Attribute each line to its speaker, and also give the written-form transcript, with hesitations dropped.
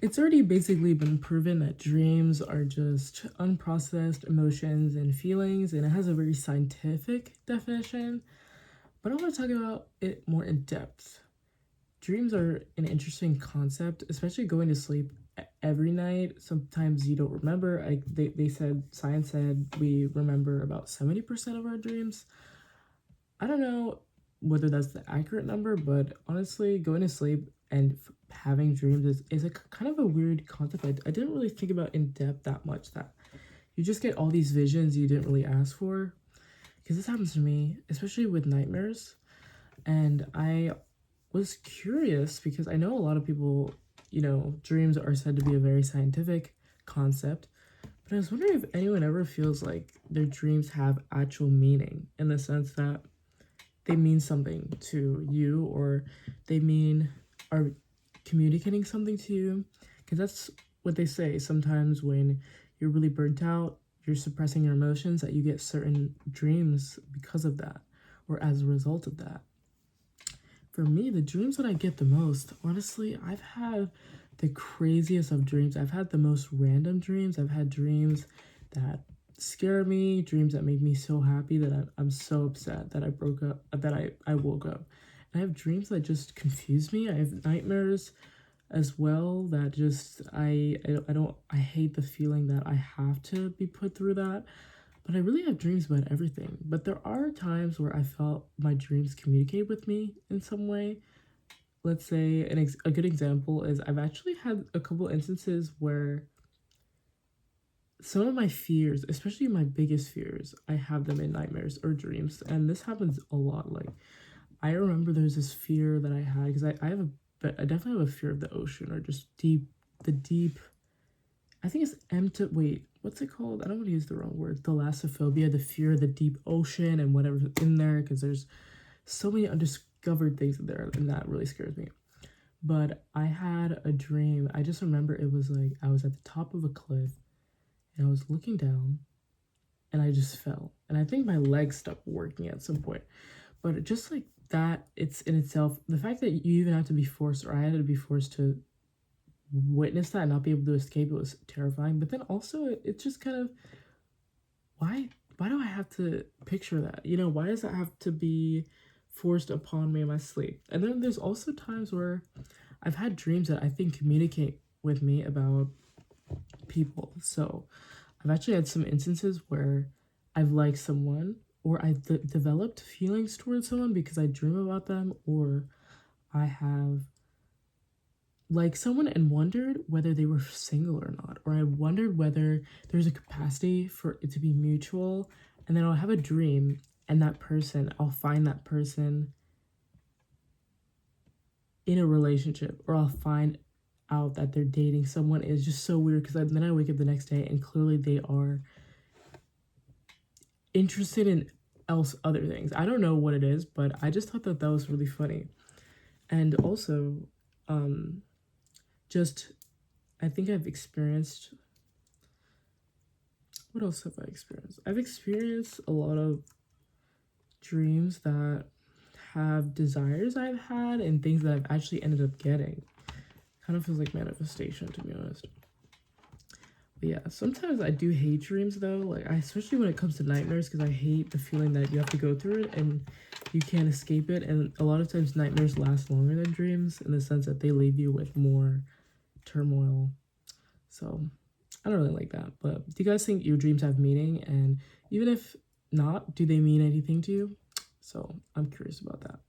Speaker 1: It's already basically been proven that dreams are just unprocessed emotions and feelings, and it has a very scientific definition. But I want to talk about it more in depth. Dreams are an interesting concept, especially going to sleep every night. Sometimes you don't remember. They said, science said we remember about 70% of our dreams. I don't know whether that's the accurate number, but honestly, going to sleep and having dreams is a kind of a weird concept. I didn't really think about in depth that much, that you just get all these visions you didn't really ask for. Because this happens to me, especially with nightmares. And I was curious because I know a lot of people, dreams are said to be a very scientific concept. But I was wondering if anyone ever feels like their dreams have actual meaning, in the sense that they mean something to you, or they mean are communicating something to you. Because that's what they say. Sometimes when you're really burnt out, you're suppressing your emotions, that you get certain dreams because of that, or as a result of that. For me, the dreams that I get the most, honestly, I've had the craziest of dreams. I've had the most random dreams. I've had dreams that scare me, dreams that make me so happy that I'm so upset that I broke up, that I woke up. And I have dreams that just confuse me. I have nightmares as well that just I don't I hate the feeling that I have to be put through that. But I really have dreams about everything. But there are times where I felt my dreams communicate with me in some way. Let's say a good example is I've actually had a couple instances where some of my fears, especially my biggest fears, I have them in nightmares or dreams. And this happens a lot. Like, I remember there's this fear that I had because I definitely have a fear of the ocean, or just the deep. I think it's empty. Wait, what's it called? I don't want to use the wrong word. Thalassophobia, the fear of the deep ocean and whatever's in there, because there's so many undiscovered things in there, and that really scares me. But I had a dream. I just remember it was like I was at the top of a cliff and I was looking down and I just fell. And I think my legs stopped working at some point. But just like that, it's in itself, the fact that you even have to be forced, or I had to be forced to witness that and not be able to escape it, was terrifying. But then also, it's just kind of, why do I have to picture that? Why does that have to be forced upon me in my sleep? And then there's also times where I've had dreams that I think communicate with me about people. So I've actually had some instances where I've liked someone, or I developed feelings towards someone because I dream about them, or I have like someone and wondered whether they were single or not, or I wondered whether there's a capacity for it to be mutual. And then I'll have a dream, and I'll find that person in a relationship, or I'll find out that they're dating someone. It's just so weird because then I wake up the next day and clearly they are interested in else other things. I don't know what it is, but I just thought that that was really funny. And also, um, just I think I've experienced. What else have I experienced? I've experienced a lot of dreams that have desires I've had and things that I've actually ended up getting. Kind of feels like manifestation, to be honest. But yeah, sometimes I do hate dreams though. Especially when it comes to nightmares, because I hate the feeling that you have to go through it and you can't escape it. And a lot of times nightmares last longer than dreams, in the sense that they leave you with more turmoil. So I don't really like that. But do you guys think your dreams have meaning? And even if not, do they mean anything to you? So I'm curious about that.